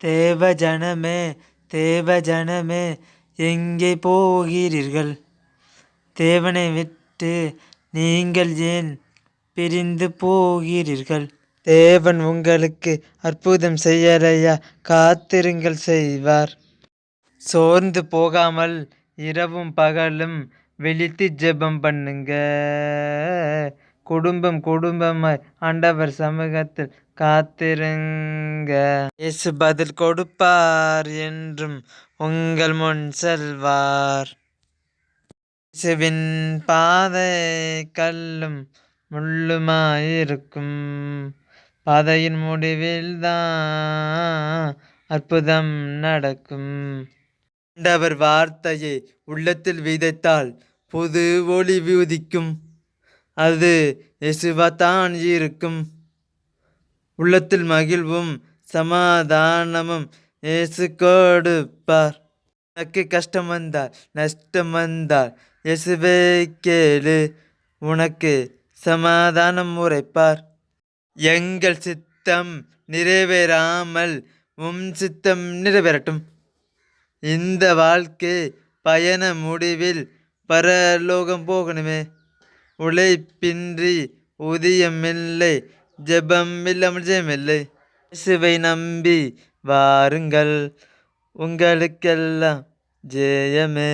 தேவஜனமே தேவஜனமே எங்கே போகிறீர்கள்? தேவனை விட்டு நீங்கள் ஏன் பிரிந்து போகிறீர்கள்? தேவன் உங்களுக்கு அற்புதம் செய்யலையா? காத்திருங்கள், செய்வார். சோர்ந்து போகாமல் இரவும் பகலும் விழித்து ஜெபம் பண்ணுங்க. குடும்பம் குடும்பமாய் ஆண்டவர் சமூகத்தில் காத்திருங்க. இயேசு பதில் கொடுப்பார், என்றும் உங்கள் முன் செல்வார். இயேசுவின் பாதை கல்லும் முள்ளுமாயிருக்கும். பாதையின் முடிவில் தான் அற்புதம் நடக்கும். ஆண்டவர் வார்த்தையை உள்ளத்தில் விதைத்தால் புது ஒளி உதிக்கும். அது இயேசுவாத்தான் இருக்கும். உள்ளத்தில் மகிழ்வும் சமாதானமும் இயேசு கொடுப்பார். உனக்கு கஷ்டம் வந்தால் நஷ்டம் வந்தால் இயேசுவை கேளு, உனக்கு சமாதானம் உரைப்பார். எங்கள் சித்தம் நிறைவேறாமல் உம் சித்தம் நிறைவேறட்டும். இந்த வாழ்க்கை பயண முடிவில் பரலோகம் போகணுமே. உழைப்பின்றி ஊதியமில்லை, ஜெபம் இல்லாமல் ஜெயமில்லை. இயேசுவை நம்பி வாருங்கள், உங்களுக்கெல்லாம் ஜெயமே.